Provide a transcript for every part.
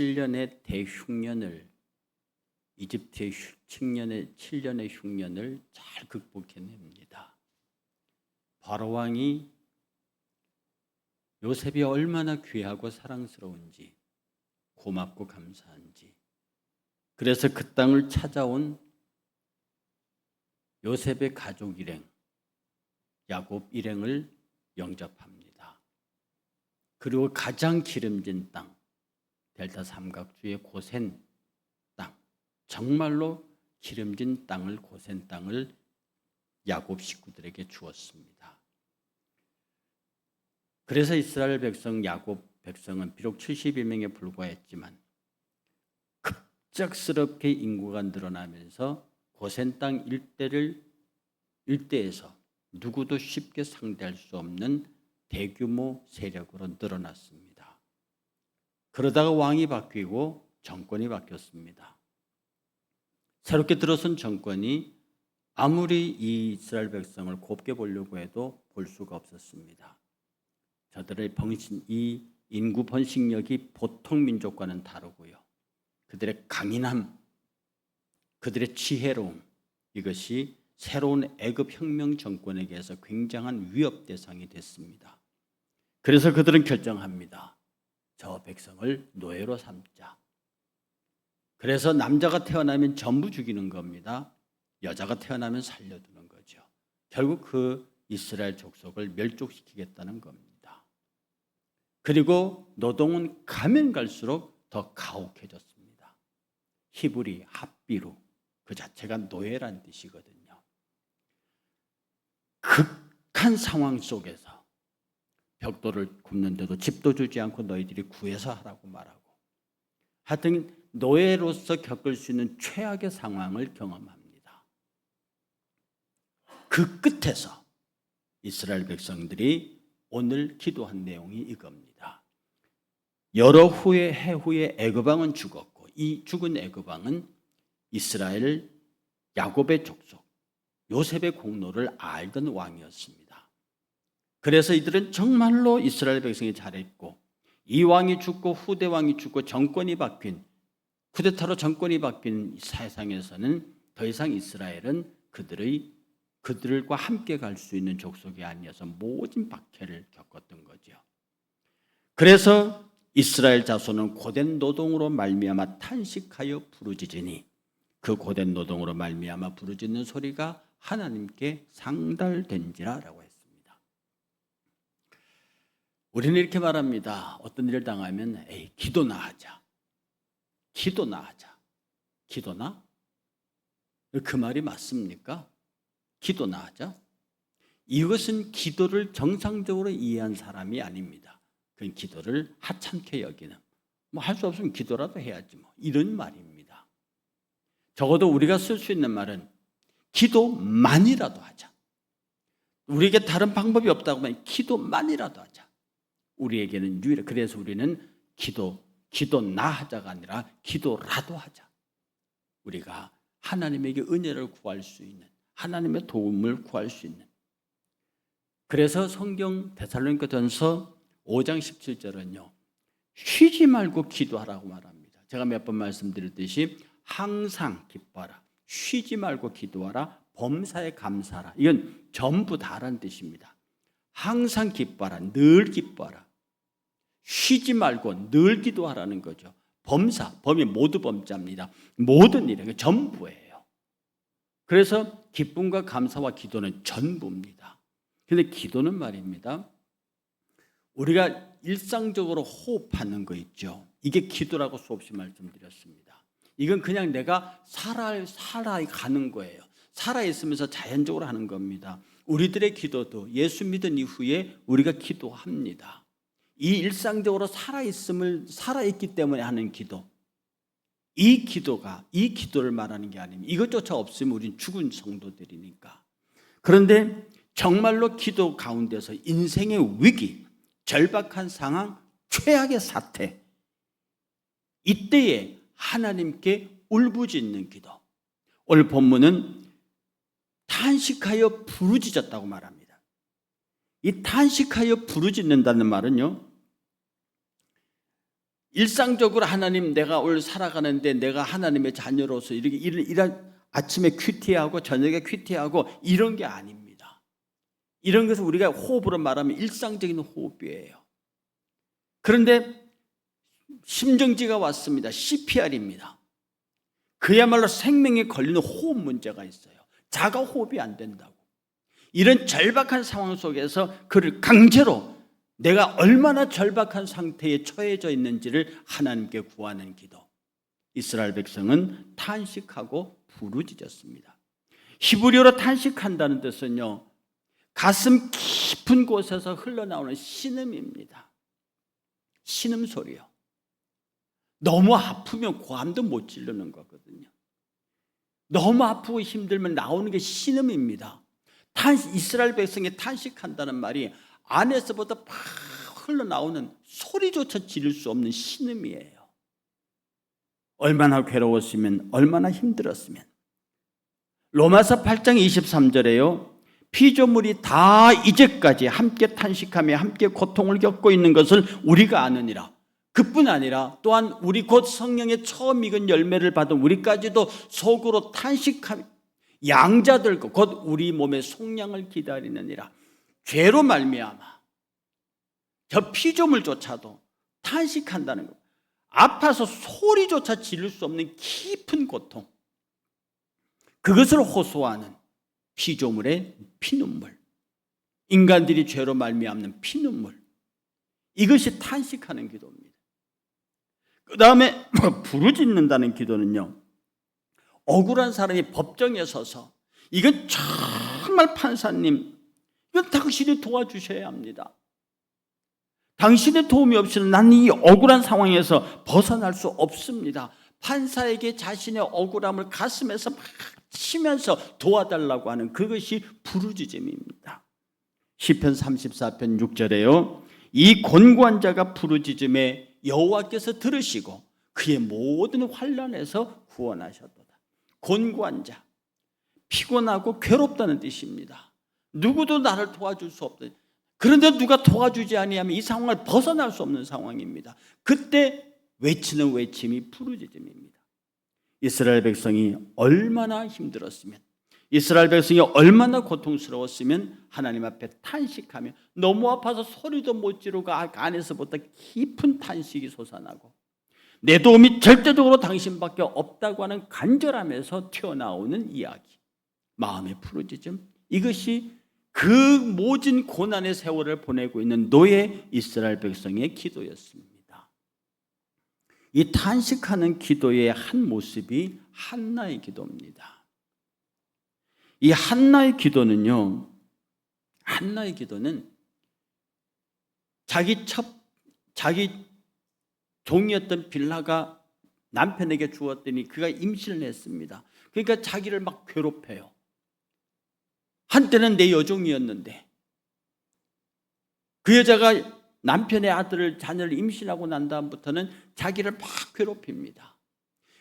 7년의 대흉년을 이집트의 7년의 흉년을 잘 극복해냅니다. 바로 왕이 요셉이 얼마나 귀하고 사랑스러운지, 고맙고 감사한지, 그래서 그 땅을 찾아온 요셉의 가족 일행, 야곱 일행을 영접합니다. 그리고 가장 기름진 땅, 델타 삼각주의 고센 땅, 정말로 기름진 땅을, 고센 땅을 야곱 식구들에게 주었습니다. 그래서 이스라엘 백성, 야곱 백성은 비록 72명에 불과했지만 급작스럽게 인구가 늘어나면서 고센 땅 일대에서 누구도 쉽게 상대할 수 없는 대규모 세력으로 늘어났습니다. 그러다가 왕이 바뀌고 정권이 바뀌었습니다. 새롭게 들어선 정권이 아무리 이 이스라엘 백성을 곱게 보려고 해도 볼 수가 없었습니다. 저들의 이 인구 번식력이 보통 민족과는 다르고요. 그들의 강인함, 그들의 지혜로움, 이것이 새로운 애굽 혁명 정권에게서 굉장한 위협 대상이 됐습니다. 그래서 그들은 결정합니다. 저 백성을 노예로 삼자. 그래서 남자가 태어나면 전부 죽이는 겁니다. 여자가 태어나면 살려두는 거죠. 결국 그 이스라엘 족속을 멸족시키겠다는 겁니다. 그리고 노동은 가면 갈수록 더 가혹해졌습니다. 히브리, 합비루, 그 자체가 노예란 뜻이거든요. 극한 상황 속에서 벽돌을 굽는데도 집도 주지 않고 너희들이 구해서 하라고 말하고, 하여튼 노예로서 겪을 수 있는 최악의 상황을 경험합니다. 그 끝에서 이스라엘 백성들이 오늘 기도한 내용이 이겁니다. 해 후에 애굽왕은 죽었고, 이 죽은 애굽왕은 이스라엘 야곱의 족속 요셉의 공로를 알던 왕이었습니다. 그래서 이들은 정말로 이스라엘 백성이 잘했고, 이 왕이 죽고 후대 왕이 죽고 정권이 바뀐, 쿠데타로 정권이 바뀐 세상에서는 더 이상 이스라엘은 그들과 함께 갈 수 있는 족속이 아니어서 모진 박해를 겪었던 거죠. 그래서 이스라엘 자손은 고된 노동으로 말미암아 탄식하여 부르짖으니, 그 고된 노동으로 말미암아 부르짖는 소리가 하나님께 상달된지라라고 했습니다. 우리는 이렇게 말합니다. 어떤 일을 당하면 기도나 하자. 기도나 하자. 기도나? 그 말이 맞습니까? 기도나 하자. 이것은 기도를 정상적으로 이해한 사람이 아닙니다. 그건 기도를 하찮게 여기는, 할 수 없으면 기도라도 해야지 이런 말입니다. 적어도 우리가 쓸 수 있는 말은 기도만이라도 하자. 우리에게 다른 방법이 없다고 하면 기도만이라도 하자. 우리에게는 유일해. 그래서 우리는 기도나 하자가 아니라 기도라도 하자. 우리가 하나님에게 은혜를 구할 수 있는, 하나님의 도움을 구할 수 있는. 그래서 성경 데살로니가전서 5장 17절은요, 쉬지 말고 기도하라고 말합니다. 제가 몇 번 말씀드렸듯이 항상 기뻐하라, 쉬지 말고 기도하라, 범사에 감사하라. 이건 전부 다라는 뜻입니다. 항상 기뻐하라, 늘 기뻐하라, 쉬지 말고 늘 기도하라는 거죠. 범이 모두 범자입니다. 모든 일에 전부예요. 그래서 기쁨과 감사와 기도는 전부입니다. 그런데 기도는 말입니다, 우리가 일상적으로 호흡하는 거 있죠. 이게 기도라고 수없이 말씀드렸습니다. 이건 그냥 내가 살아가는 거예요. 살아있으면서 자연적으로 하는 겁니다. 우리들의 기도도 예수 믿은 이후에 우리가 기도합니다. 이 일상적으로 살아있기 때문에 하는 기도, 이 기도를 말하는 게 아닙니다. 이것조차 없으면 우리는 죽은 성도들이니까. 그런데 정말로 기도 가운데서 인생의 위기, 절박한 상황, 최악의 사태, 이때에 하나님께 울부짖는 기도. 오늘 본문은 탄식하여 부르짖었다고 말합니다. 이 탄식하여 부르짖는다는 말은요, 일상적으로 하나님 내가 오늘 살아가는데 내가 하나님의 자녀로서 이렇게 이런 아침에 큐티하고 저녁에 큐티하고 이런 게 아닙니다. 이런 것을 우리가 호흡으로 말하면 일상적인 호흡이에요. 그런데 심정지가 왔습니다. CPR입니다. 그야말로 생명에 걸리는 호흡 문제가 있어요. 자가 호흡이 안 된다고. 이런 절박한 상황 속에서 그를 강제로 내가 얼마나 절박한 상태에 처해져 있는지를 하나님께 구하는 기도. 이스라엘 백성은 탄식하고 부르짖었습니다. 히브리어로 탄식한다는 뜻은요, 가슴 깊은 곳에서 흘러나오는 신음입니다. 신음소리요. 너무 아프면 고함도 못 지르는 거거든요. 너무 아프고 힘들면 나오는 게 신음입니다. 이스라엘 백성이 탄식한다는 말이 안에서부터 팍 흘러나오는 소리조차 지를 수 없는 신음이에요. 얼마나 괴로웠으면, 얼마나 힘들었으면. 로마서 8장 23절에요. 피조물이 다 이제까지 함께 탄식하며 함께 고통을 겪고 있는 것을 우리가 아느니라. 그뿐 아니라 또한 우리 곧 성령의 처음 익은 열매를 받은 우리까지도 속으로 탄식하며 양자들 곧 우리 몸의 속량을 기다리느니라. 죄로 말미암아 저 피조물조차도 탄식한다는 것. 아파서 소리조차 지를 수 없는 깊은 고통. 그것을 호소하는 피조물의 피눈물. 인간들이 죄로 말미암는 피눈물. 이것이 탄식하는 기도입니다. 그 다음에 부르짖는다는 기도는요, 억울한 사람이 법정에 서서 이건 정말 판사님, 이건 당신이 도와주셔야 합니다. 당신의 도움이 없이는 나는 이 억울한 상황에서 벗어날 수 없습니다. 판사에게 자신의 억울함을 가슴에서 막 치면서 도와달라고 하는 그것이 부르짖음입니다. 시편 34편 6절에요. 이 곤고한 자가 부르짖음에 여호와께서 들으시고 그의 모든 환난에서 구원하셨도다. 곤고한 자, 피곤하고 괴롭다는 뜻입니다. 누구도 나를 도와줄 수 없다. 그런데 누가 도와주지 아니하면 이 상황을 벗어날 수 없는 상황입니다. 그때 외치는 외침이 부르짖음입니다. 이스라엘 백성이 얼마나 힘들었으면, 이스라엘 백성이 얼마나 고통스러웠으면 하나님 앞에 탄식하며 너무 아파서 소리도 못 지르고 안에서부터 깊은 탄식이 솟아나고 내 도움이 절대적으로 당신밖에 없다고 하는 간절함에서 튀어나오는 이야기, 마음의 부르짖음. 이것이 그 모진 고난의 세월을 보내고 있는 노예 이스라엘 백성의 기도였습니다. 이 탄식하는 기도의 한 모습이 한나의 기도입니다. 이 한나의 기도는 자기 종이었던 빌라가 남편에게 주었더니 그가 임신을 했습니다. 그러니까 자기를 막 괴롭혀요. 한때는 내 여종이었는데 그 여자가 남편의 자녀를 임신하고 난 다음부터는 자기를 막 괴롭힙니다.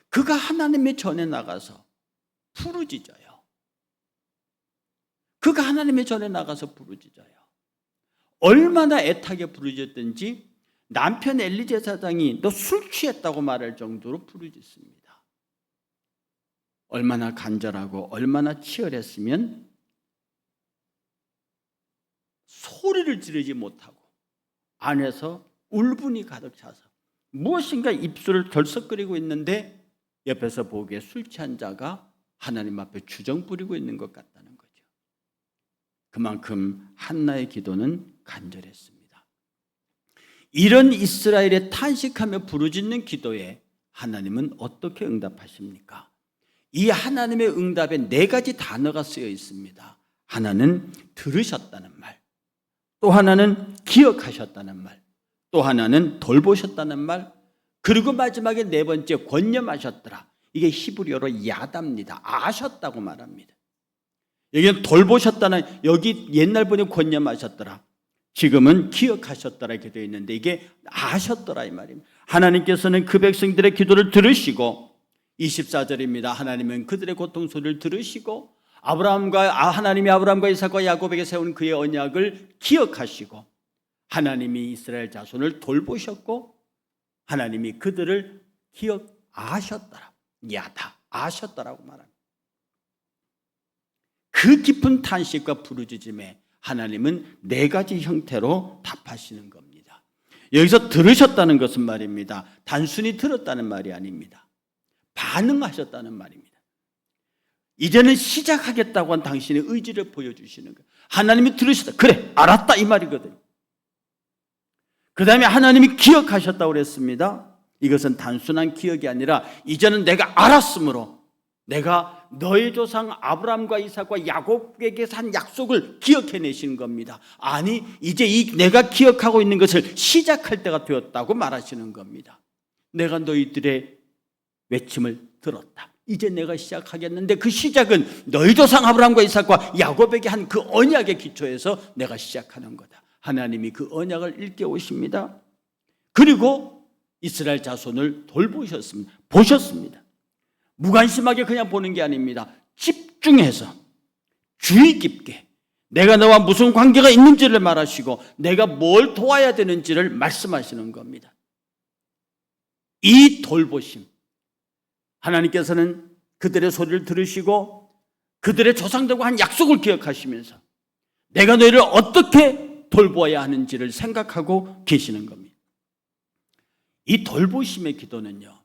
그가 하나님의 전에 나가서 부르짖어요. 그가 하나님의 전에 나가서 부르짖어요. 얼마나 애타게 부르짖었든지 남편 엘리 제사장이 너 술 취했다고 말할 정도로 부르짖습니다. 얼마나 간절하고 얼마나 치열했으면 소리를 지르지 못하고 안에서 울분이 가득 차서 무엇인가 입술을 덜썩거리고 있는데 옆에서 보기에 술 취한 자가 하나님 앞에 주정 부리고 있는 것 같다는 거죠. 그만큼 한나의 기도는 간절했습니다. 이런 이스라엘의 탄식하며 부르짖는 기도에 하나님은 어떻게 응답하십니까? 이 하나님의 응답에 4가지 단어가 쓰여 있습니다. 하나는 들으셨다는 말, 또 하나는 기억하셨다는 말, 또 하나는 돌보셨다는 말, 그리고 마지막에 4번째 권념하셨더라. 이게 히브리어로 야답니다. 아셨다고 말합니다. 여기는 돌보셨다는, 여기 옛날 번역 권념하셨더라, 지금은 기억하셨더라 이렇게 되어 있는데 이게 아셨더라 이 말입니다. 하나님께서는 그 백성들의 기도를 들으시고 24절입니다. 하나님은 그들의 고통 소리를 들으시고 하나님이 아브라함과 이삭과 야곱에게 세운 그의 언약을 기억하시고 하나님이 이스라엘 자손을 돌보셨고 하나님이 그들을 기억하셨더라. 야다 아셨더라고 말합니다. 그 깊은 탄식과 부르짖음에 하나님은 4가지 형태로 답하시는 겁니다. 여기서 들으셨다는 것은 말입니다, 단순히 들었다는 말이 아닙니다. 반응하셨다는 말입니다. 이제는 시작하겠다고 한 당신의 의지를 보여주시는 거예요. 하나님이 들으셨다. 그래, 알았다 이 말이거든요. 그 다음에 하나님이 기억하셨다고 그랬습니다. 이것은 단순한 기억이 아니라 이제는 내가 알았으므로 내가 너의 조상 아브라함과 이삭과 야곱에게 한 약속을 기억해내시는 겁니다. 아니, 이제 내가 기억하고 있는 것을 시작할 때가 되었다고 말하시는 겁니다. 내가 너희들의 외침을 들었다. 이제 내가 시작하겠는데 그 시작은 너희 조상 아브라함과 이삭과 야곱에게 한 그 언약의 기초에서 내가 시작하는 거다. 하나님이 그 언약을 일깨우십니다. 그리고 이스라엘 자손을 돌보셨습니다. 보셨습니다. 무관심하게 그냥 보는 게 아닙니다. 집중해서 주의 깊게 내가 너와 무슨 관계가 있는지를 말하시고 내가 뭘 도와야 되는지를 말씀하시는 겁니다. 이 돌보심, 하나님께서는 그들의 소리를 들으시고 그들의 조상들과 한 약속을 기억하시면서 내가 너희를 어떻게 돌보아야 하는지를 생각하고 계시는 겁니다. 이 돌보심의 기도는요,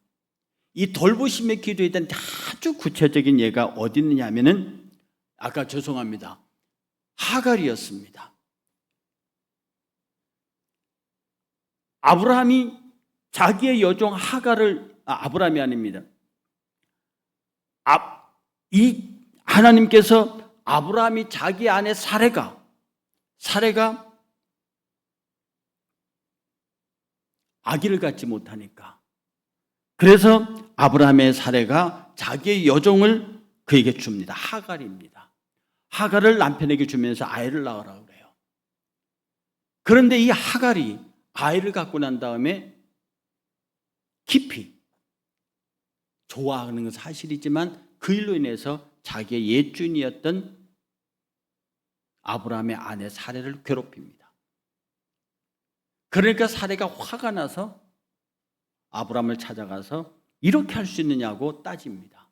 이 돌보심의 기도에 대한 아주 구체적인 예가 어디 있느냐 하면은 아까 죄송합니다, 하갈이었습니다. 아브라함이 자기의 여종 하갈을 아브라함이 아닙니다. 이 하나님께서 아브라함이 자기 아내 사레가 아기를 갖지 못하니까, 그래서 아브라함의 사레가 자기의 여종을 그에게 줍니다. 하갈입니다. 하갈을 남편에게 주면서 아이를 낳으라고 그래요. 그런데 이 하갈이 아이를 갖고 난 다음에 깊이 좋아하는 건 사실이지만 그 일로 인해서 자기의 옛주인이었던 아브라함의 아내 사레를 괴롭힙니다. 그러니까 사레가 화가 나서 아브라함을 찾아가서 이렇게 할 수 있느냐고 따집니다.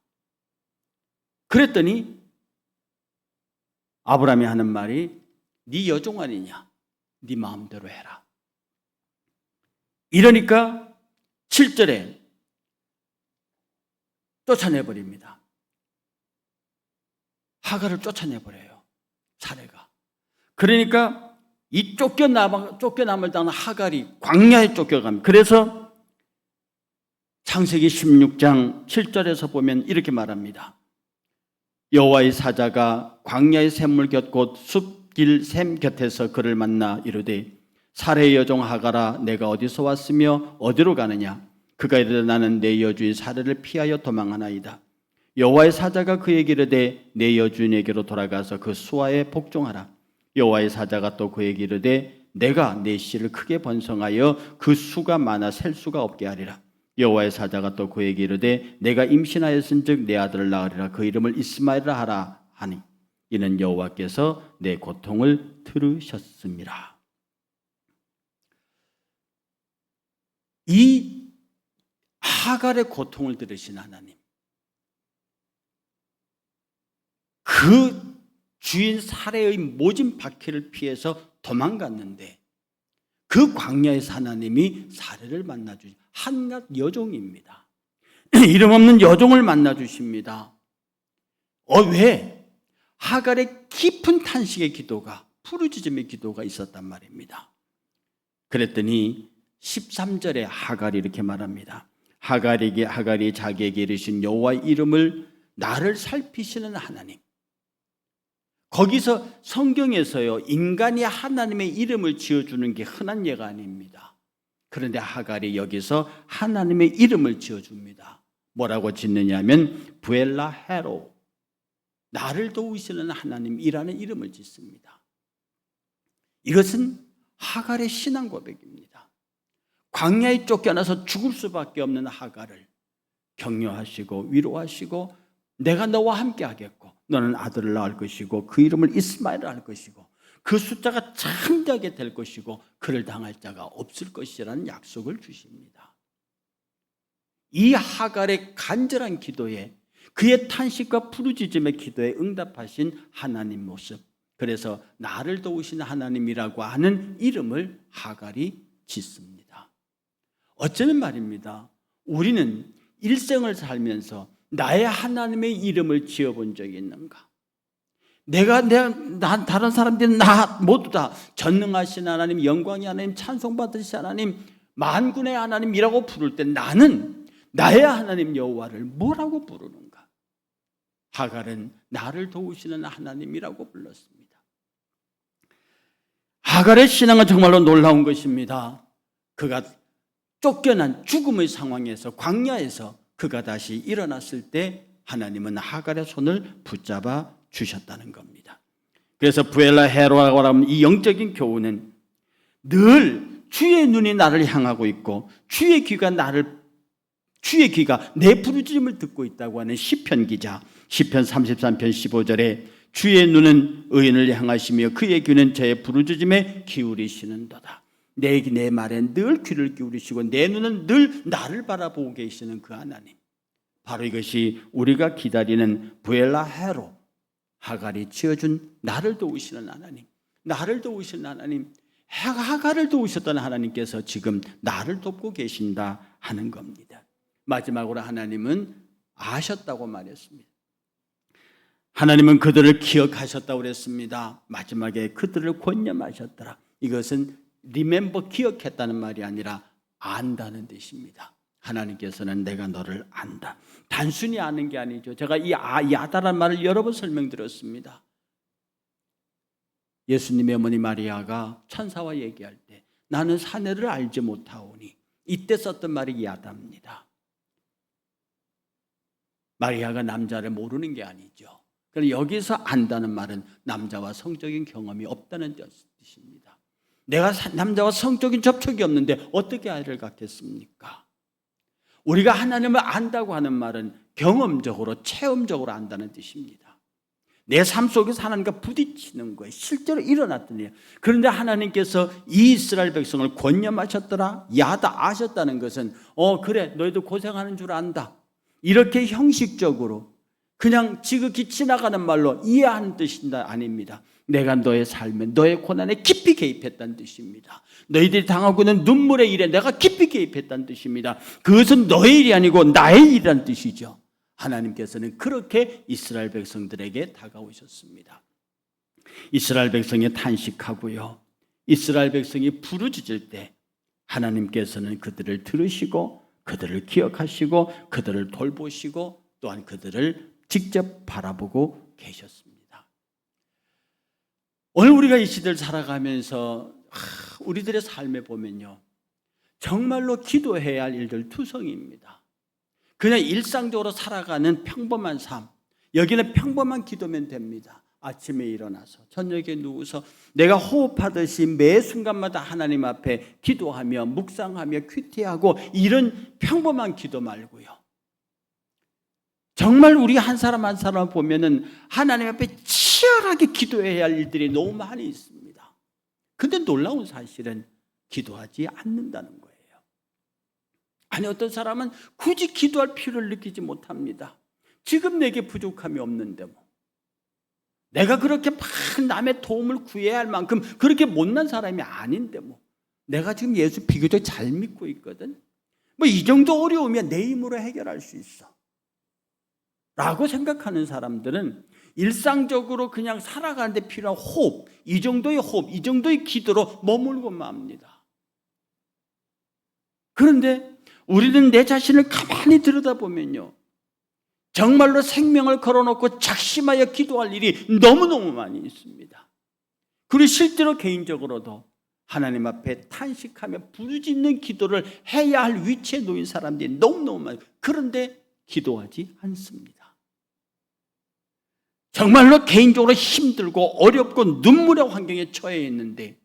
그랬더니 아브라함이 하는 말이 네 여종 아니냐, 네 마음대로 해라. 이러니까 7절에 쫓아내버립니다. 하갈을 쫓아내버려요, 사레가. 그러니까 이 쫓겨남을 당한 하갈이 광야에 쫓겨갑니다. 그래서 창세기 16장 7절에서 보면 이렇게 말합니다. 여호와의 사자가 광야의 샘물 곁 곧 숲길 샘 곁에서 그를 만나 이르되 사레의 여종 하갈아, 내가 어디서 왔으며 어디로 가느냐? 그가 이르되 나는 내 여주인 사레를 피하여 도망하나이다. 여호와의 사자가 그에게 이르되 내 여주인에게로 돌아가서 그 수하에 복종하라. 여호와의 사자가 또 그에게 이르되 내가 내 씨를 크게 번성하여 그 수가 많아 셀 수가 없게 하리라. 여호와의 사자가 또 그에게 이르되 내가 임신하였은즉 내 아들을 낳으리라. 그 이름을 이스마엘이라 하라 하니 이는 여호와께서 내 고통을 들으셨습니다. 이 하갈의 고통을 들으신 하나님, 그 주인 사레의 모진 박해를 피해서 도망갔는데 그 광야에서 하나님이 사레를 만나주신 한낱 여종입니다. 이름 없는 여종을 만나주십니다. 왜? 하갈의 깊은 탄식의 기도가, 부르짖음의 기도가 있었단 말입니다. 그랬더니 13절에 하갈이 이렇게 말합니다. 하갈이 자기에게 이르신 여호와의 이름을 나를 살피시는 하나님. 거기서 성경에서요, 인간이 하나님의 이름을 지어주는 게 흔한 예가 아닙니다. 그런데 하갈이 여기서 하나님의 이름을 지어줍니다. 뭐라고 짓느냐면 부엘라 헤로, 나를 도우시는 하나님이라는 이름을 짓습니다. 이것은 하갈의 신앙 고백입니다. 광야에 쫓겨나서 죽을 수밖에 없는 하갈을 격려하시고 위로하시고 내가 너와 함께 하겠고 너는 아들을 낳을 것이고 그 이름을 이스마엘을 할 것이고 그 숫자가 창대하게 될 것이고 그를 당할 자가 없을 것이라는 약속을 주십니다. 이 하갈의 간절한 기도에, 그의 탄식과 부르짖음의 기도에 응답하신 하나님 모습, 그래서 나를 도우시는 하나님이라고 하는 이름을 하갈이 짓습니다. 어쩌면 말입니다, 우리는 일생을 살면서 나의 하나님의 이름을 지어본 적이 있는가? 다른 사람들은 나 모두 다 전능하신 하나님, 영광의 하나님, 찬송받으신 하나님, 만군의 하나님이라고 부를 때 나는 나의 하나님 여호와를 뭐라고 부르는가? 하갈은 나를 도우시는 하나님이라고 불렀습니다. 하갈의 신앙은 정말로 놀라운 것입니다. 그가 쫓겨난 죽음의 상황에서, 광야에서 그가 다시 일어났을 때 하나님은 하갈의 손을 붙잡아 주셨다는 겁니다. 그래서 부엘라 헤로라고 하는 이 영적인 교훈은 늘 주의 눈이 나를 향하고 있고 주의 귀가 내 부르짖음을 듣고 있다고 하는 시편 기자, 시편 33편 15절에 주의 눈은 의인을 향하시며 그의 귀는 저의 부르짖음에 기울이시는도다. 내 말에 늘 귀를 기울이시고 내 눈은 늘 나를 바라보고 계시는 그 하나님, 바로 이것이 우리가 기다리는 부엘라 헤로, 하갈이 지어준 나를 도우시는 하나님, 나를 도우시는 하나님, 하갈을 도우셨던 하나님께서 지금 나를 돕고 계신다 하는 겁니다. 마지막으로 하나님은 아셨다고 말했습니다. 하나님은 그들을 기억하셨다고 그랬습니다. 마지막에 그들을 권념하셨더라. 이것은 remember, 기억했다는 말이 아니라 안다는 뜻입니다. 하나님께서는 내가 너를 안다. 단순히 아는 게 아니죠. 제가 이 아다라는 말을 여러 번 설명드렸습니다. 예수님의 어머니 마리아가 천사와 얘기할 때 나는 사내를 알지 못하오니, 이때 썼던 말이 야다입니다. 마리아가 남자를 모르는 게 아니죠. 그래서 여기서 안다는 말은 남자와 성적인 경험이 없다는 뜻입니다. 내가 남자와 성적인 접촉이 없는데 어떻게 아이를 갖겠습니까? 우리가 하나님을 안다고 하는 말은 경험적으로, 체험적으로 안다는 뜻입니다. 내 삶 속에서 하나님과 부딪히는 거예요. 실제로 일어났던 일이에요. 그런데 하나님께서 이 이스라엘 백성을 권념하셨더라, 야다, 아셨다는 것은 그래, 너희도 고생하는 줄 안다, 이렇게 형식적으로 그냥 지극히 지나가는 말로 이해하는 뜻이 아닙니다. 내가 너의 삶에, 너의 고난에 깊이 개입했다는 뜻입니다. 너희들이 당하고 있는 눈물의 일에 내가 깊이 개입했다는 뜻입니다. 그것은 너의 일이 아니고 나의 일이라는 뜻이죠. 하나님께서는 그렇게 이스라엘 백성들에게 다가오셨습니다. 이스라엘 백성이 탄식하고요, 이스라엘 백성이 부르짖을 때 하나님께서는 그들을 들으시고 그들을 기억하시고 그들을 돌보시고 또한 그들을 직접 바라보고 계셨습니다. 오늘 우리가 이 시대를 살아가면서 우리들의 삶에 보면요, 정말로 기도해야 할 일들 투성이입니다. 그냥 일상적으로 살아가는 평범한 삶, 여기는 평범한 기도면 됩니다. 아침에 일어나서 저녁에 누워서 내가 호흡하듯이 매 순간마다 하나님 앞에 기도하며 묵상하며 큐티하고, 이런 평범한 기도 말고요, 정말 우리 한 사람 한 사람 보면은 하나님 앞에 치열하게 기도해야 할 일들이 너무 많이 있습니다. 근데 놀라운 사실은 기도하지 않는다는 거예요. 아니, 어떤 사람은 굳이 기도할 필요를 느끼지 못합니다. 지금 내게 부족함이 없는데 뭐, 내가 그렇게 막 남의 도움을 구해야 할 만큼 그렇게 못난 사람이 아닌데 뭐, 내가 지금 예수 비교적 잘 믿고 있거든, 뭐 이 정도 어려우면 내 힘으로 해결할 수 있어 라고 생각하는 사람들은 일상적으로 그냥 살아가는데 필요한 호흡, 이 정도의 호흡, 이 정도의 기도로 머물고 맙니다. 그런데 우리는 내 자신을 가만히 들여다보면요, 정말로 생명을 걸어놓고 작심하여 기도할 일이 너무너무 많이 있습니다. 그리고 실제로 개인적으로도 하나님 앞에 탄식하며 부르짖는 기도를 해야 할 위치에 놓인 사람들이 너무너무 많아요. 그런데 기도하지 않습니다. 정말로 개인적으로 힘들고 어렵고 눈물의 환경에 처해 있는데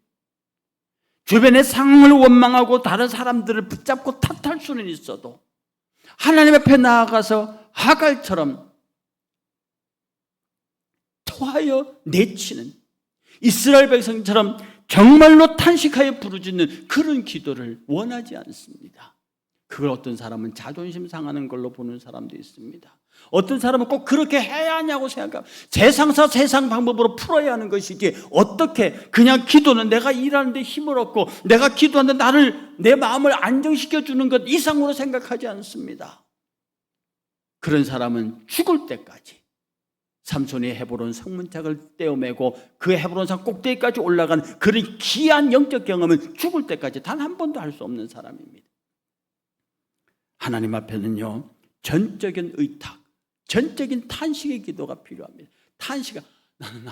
주변의 상황을 원망하고 다른 사람들을 붙잡고 탓할 수는 있어도 하나님 앞에 나아가서 하갈처럼 토하여 내치는, 이스라엘 백성처럼 정말로 탄식하여 부르짖는 그런 기도를 원하지 않습니다. 그걸 어떤 사람은 자존심 상하는 걸로 보는 사람도 있습니다. 어떤 사람은 꼭 그렇게 해야 하냐고 생각합니다. 세상사 세상 방법으로 풀어야 하는 것이지 어떻게 그냥 기도는 내가 일하는데 힘을 얻고 내가 기도하는데 내 마음을 안정시켜주는 것 이상으로 생각하지 않습니다. 그런 사람은 죽을 때까지 삼손이 헤브론 성문짝을 떼어매고 그 헤브론산 꼭대기까지 올라간 그런 귀한 영적 경험은 죽을 때까지 단 한 번도 할 수 없는 사람입니다. 하나님 앞에는요, 전적인 의탁, 전적인 탄식의 기도가 필요합니다. 탄식아, 나는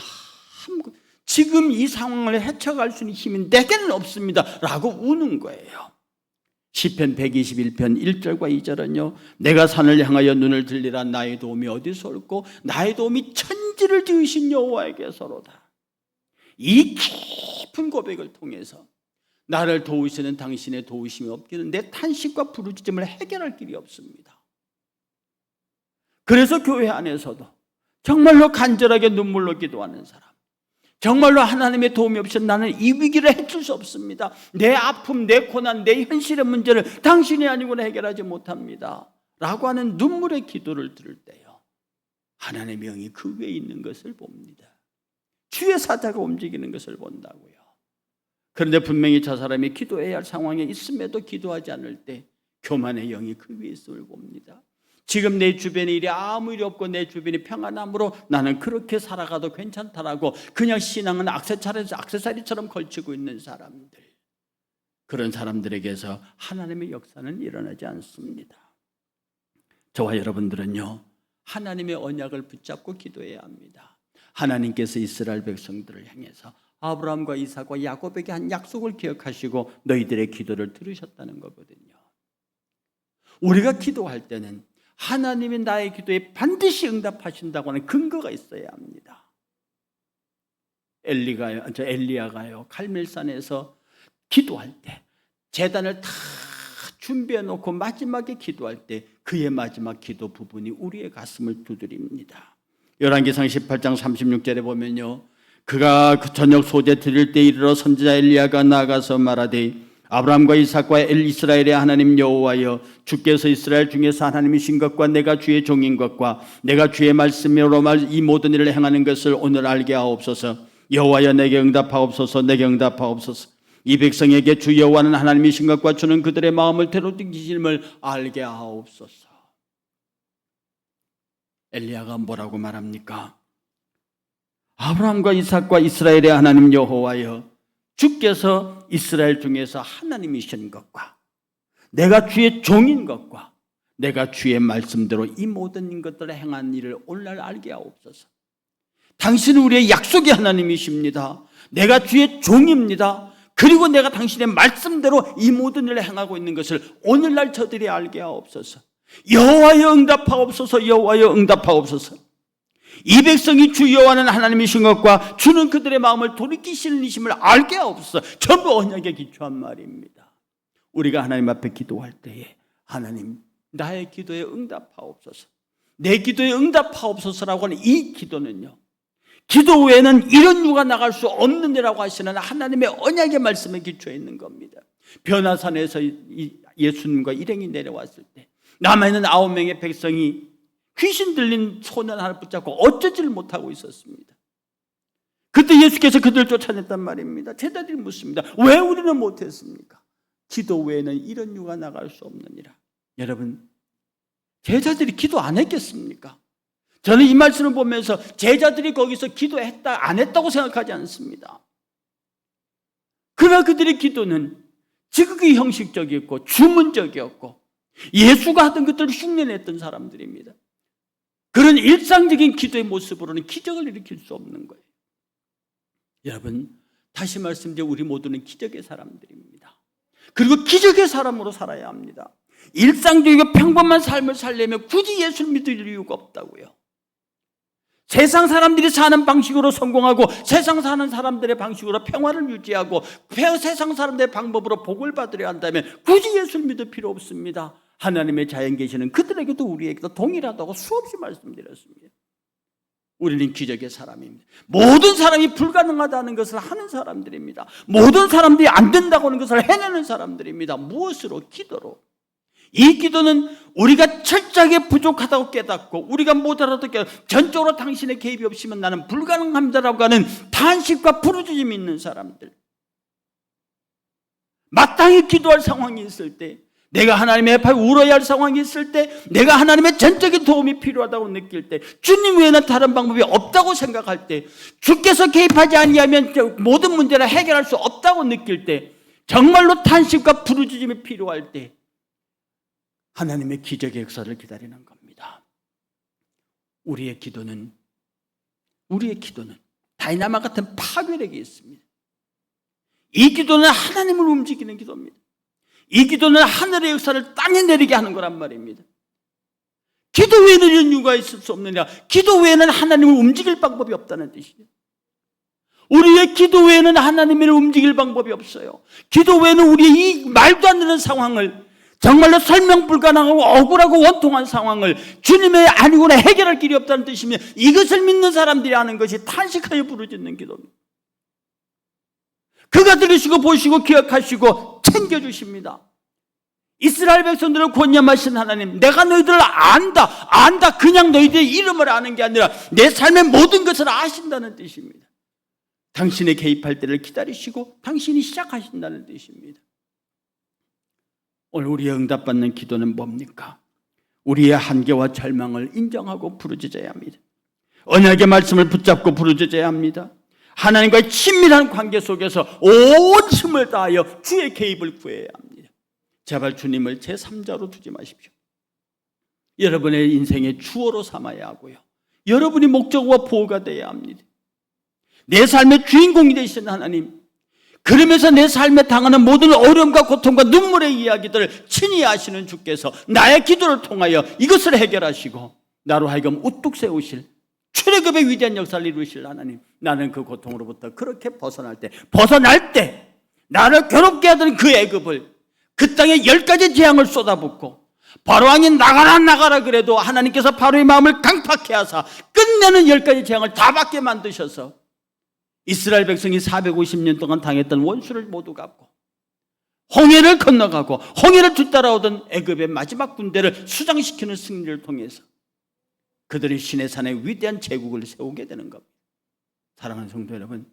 지금 이 상황을 헤쳐갈 수 있는 힘이 내게는 없습니다 라고 우는 거예요. 시편 121편 1절과 2절은요, 내가 산을 향하여 눈을 들리라. 나의 도움이 어디서 올고 나의 도움이 천지를 지으신 여호와에게서로다. 이 깊은 고백을 통해서 나를 도우시는 당신의 도우심이 없기는 내 탄식과 부르짖음을 해결할 길이 없습니다. 그래서 교회 안에서도 정말로 간절하게 눈물로 기도하는 사람, 정말로 하나님의 도움이 없이는 나는 이 위기를 해칠 수 없습니다. 내 아픔, 내 고난, 내 현실의 문제를 당신이 아니고는 해결하지 못합니다 라고 하는 눈물의 기도를 들을 때요, 하나님의 영이 그 위에 있는 것을 봅니다. 주의 사자가 움직이는 것을 본다고요. 그런데 분명히 저 사람이 기도해야 할 상황에 있음에도 기도하지 않을 때 교만의 영이 그 위에 있음을 봅니다. 지금 내 주변에 일이 아무 일이 없고 내 주변이 평안함으로 나는 그렇게 살아가도 괜찮다라고 그냥 신앙은 액세서리처럼 걸치고 있는 사람들, 그런 사람들에게서 하나님의 역사는 일어나지 않습니다. 저와 여러분들은요, 하나님의 언약을 붙잡고 기도해야 합니다. 하나님께서 이스라엘 백성들을 향해서 아브라함과 이삭과 야곱에게 한 약속을 기억하시고 너희들의 기도를 들으셨다는 거거든요. 우리가 기도할 때는 하나님이 나의 기도에 반드시 응답하신다고 하는 근거가 있어야 합니다. 엘리야가요, 갈멜산에서 기도할 때 제단을 다 준비해 놓고 마지막에 기도할 때 그의 마지막 기도 부분이 우리의 가슴을 두드립니다. 열왕기상 18장 36절에 보면요, 그가 그 저녁 소재 드릴 때 이르러 선지자 엘리야가 나가서 말하되 아브라함과 이삭과 이스라엘의 하나님 여호와여, 주께서 이스라엘 중에서 하나님이신 것과 내가 주의 종인 것과 내가 주의 말씀으로 이 모든 일을 행하는 것을 오늘 알게 하옵소서. 여호와여, 내게 응답하옵소서. 내게 응답하옵소서. 이 백성에게 주 여호와는 하나님이신 것과 주는 그들의 마음을 테로등기심을 알게 하옵소서. 엘리야가 뭐라고 말합니까? 아브라함과 이삭과 이스라엘의 하나님 여호와여, 주께서 이스라엘 중에서 하나님이신 것과 내가 주의 종인 것과 내가 주의 말씀대로 이 모든 것들을 행한 일을 오늘날 알게 하옵소서. 당신은 우리의 약속의 하나님이십니다. 내가 주의 종입니다. 그리고 내가 당신의 말씀대로 이 모든 일을 행하고 있는 것을 오늘날 저들이 알게 하옵소서. 여호와여 응답하옵소서. 여호와여 응답하옵소서. 이 백성이 주 여호와는 하나님이신 것과 주는 그들의 마음을 돌이키시는 이심을 알게 하옵소서. 전부 언약에 기초한 말입니다. 우리가 하나님 앞에 기도할 때에 하나님, 나의 기도에 응답하옵소서, 내 기도에 응답하옵소서라고 하는 이 기도는요, 기도 외에는 이런 유가 나갈 수 없는 이라고 하시는 하나님의 언약의 말씀에 기초해 있는 겁니다. 변화산에서 예수님과 일행이 내려왔을 때 남아있는 9명의 백성이 귀신 들린 소년 하나 붙잡고 어쩌지를 못하고 있었습니다. 그때 예수께서 그들을 쫓아냈단 말입니다. 제자들이 묻습니다. 왜 우리는 못했습니까? 기도 외에는 이런 유가 나갈 수 없느니라. 여러분, 제자들이 기도 안 했겠습니까? 저는 이 말씀을 보면서 제자들이 거기서 기도했다 안 했다고 생각하지 않습니다. 그러나 그들의 기도는 지극히 형식적이었고 주문적이었고 예수가 하던 것들을 흉내냈던 사람들입니다. 그런 일상적인 기도의 모습으로는 기적을 일으킬 수 없는 거예요. 여러분, 다시 말씀드려 우리 모두는 기적의 사람들입니다. 그리고 기적의 사람으로 살아야 합니다. 일상적이고 평범한 삶을 살려면 굳이 예수를 믿을 이유가 없다고요. 세상 사람들이 사는 방식으로 성공하고 세상 사는 사람들의 방식으로 평화를 유지하고 세상 사람들의 방법으로 복을 받으려 한다면 굳이 예수를 믿을 필요 없습니다. 하나님의 자연 계시는 그들에게도 우리에게도 동일하다고 수없이 말씀드렸습니다. 우리는 기적의 사람입니다. 모든 사람이 불가능하다는 것을 하는 사람들입니다. 모든 사람들이 안 된다고 하는 것을 해내는 사람들입니다. 무엇으로? 기도로. 이 기도는 우리가 철저하게 부족하다고 깨닫고 우리가 모자라도 깨닫고 전적으로 당신의 개입이 없으면 나는 불가능합니다라고 하는 탄식과 부르짖음이 있는 사람들, 마땅히 기도할 상황이 있을 때, 내가 하나님의 앞에 울어야 할 상황이 있을 때, 내가 하나님의 전적인 도움이 필요하다고 느낄 때, 주님 외에는 다른 방법이 없다고 생각할 때, 주께서 개입하지 아니하면 모든 문제를 해결할 수 없다고 느낄 때, 정말로 탄식과 부르짖음이 필요할 때 하나님의 기적의 역사를 기다리는 겁니다. 우리의 기도는 다이나마 같은 파괴력이 있습니다. 이 기도는 하나님을 움직이는 기도입니다. 이 기도는 하늘의 역사를 땅에 내리게 하는 거란 말입니다. 기도 외에는 이런 이유가 있을 수 없느냐? 기도 외에는 하나님을 움직일 방법이 없다는 뜻이에요. 우리의 기도 외에는 하나님을 움직일 방법이 없어요. 기도 외에는 우리의 이 말도 안 되는 상황을, 정말로 설명 불가능하고 억울하고 원통한 상황을 주님의 아니고는 해결할 길이 없다는 뜻이며, 이것을 믿는 사람들이 하는 것이 탄식하여 부르짖는 기도입니다. 그가 들으시고 보시고 기억하시고 챙겨주십니다. 이스라엘 백성들을 권념하신 하나님, 내가 너희들을 안다. 그냥 너희들의 이름을 아는 게 아니라 내 삶의 모든 것을 아신다는 뜻입니다. 당신의 개입할 때를 기다리시고 당신이 시작하신다는 뜻입니다. 오늘 우리의 응답받는 기도는 뭡니까? 우리의 한계와 절망을 인정하고 부르짖어야 합니다. 언약의 말씀을 붙잡고 부르짖어야 합니다. 하나님과의 친밀한 관계 속에서 온 힘을 다하여 주의 개입을 구해야 합니다. 제발 주님을 제3자로 두지 마십시오. 여러분의 인생의 주어로 삼아야 하고요, 여러분이 목적과 보호가 되어야 합니다. 내 삶의 주인공이 되신 하나님, 그러면서 내 삶에 당하는 모든 어려움과 고통과 눈물의 이야기들을 친히 아시는 주께서 나의 기도를 통하여 이것을 해결하시고 나로 하여금 우뚝 세우실 출애굽의 위대한 역사를 이루실 하나님, 나는 그 고통으로부터 그렇게 벗어날 때 나를 괴롭게 하던 그 애굽을, 그 땅에 10가지 재앙을 쏟아붓고 바로왕이 나가라 그래도 하나님께서 바로의 마음을 강팍해 하사 끝내는 10가지 재앙을 다 받게 만드셔서 이스라엘 백성이 450년 동안 당했던 원수를 모두 갚고 홍해를 건너가고 홍해를 뒤따라오던 애굽의 마지막 군대를 수장시키는 승리를 통해서 그들이 시내산에 위대한 제국을 세우게 되는 겁니다. 사랑하는 성도 여러분,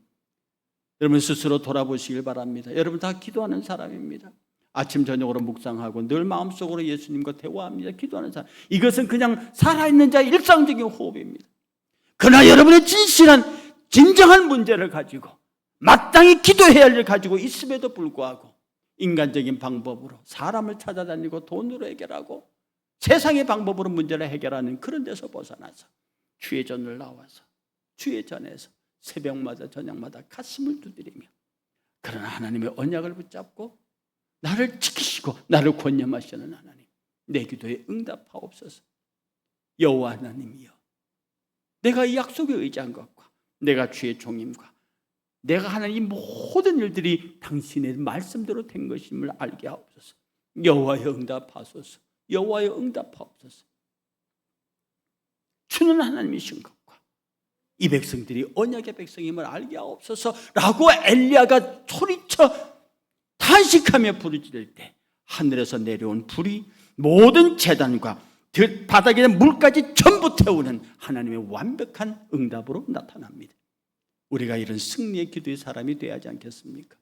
여러분 스스로 돌아보시길 바랍니다. 여러분 다 기도하는 사람입니다. 아침 저녁으로 묵상하고 늘 마음속으로 예수님과 대화합니다. 기도하는 사람, 이것은 그냥 살아있는 자의 일상적인 호흡입니다. 그러나 여러분의 진정한 문제를 가지고 마땅히 기도해야 할 일을 가지고 있음에도 불구하고 인간적인 방법으로 사람을 찾아다니고 돈으로 해결하고 세상의 방법으로 문제를 해결하는 그런 데서 벗어나서 주의 전을 나와서 주의 전에서 새벽마다 저녁마다 가슴을 두드리며, 그러나 하나님의 언약을 붙잡고 나를 지키시고 나를 권념하시는 하나님, 내 기도에 응답하옵소서. 여호와 하나님이여, 내가 이 약속에 의지한 것과 내가 주의 종임과 내가 하는 이 모든 일들이 당신의 말씀대로 된 것임을 알게 하옵소서. 여호와여 응답하소서. 여호와여 응답하옵소서. 주는 하나님이신 것과 이 백성들이 언약의 백성임을 알게 하옵소서라고 엘리야가 소리쳐 탄식하며 부르짖을 때 하늘에서 내려온 불이 모든 제단과 바닥에 있는 물까지 전부 태우는 하나님의 완벽한 응답으로 나타납니다. 우리가 이런 승리의 기도의 사람이 되어야 하지 않겠습니까?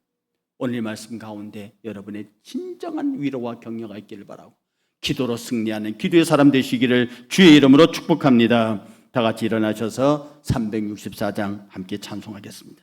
오늘 말씀 가운데 여러분의 진정한 위로와 격려가 있기를 바라고, 기도로 승리하는 기도의 사람 되시기를 주의 이름으로 축복합니다. 다 같이 일어나셔서 364장 함께 찬송하겠습니다.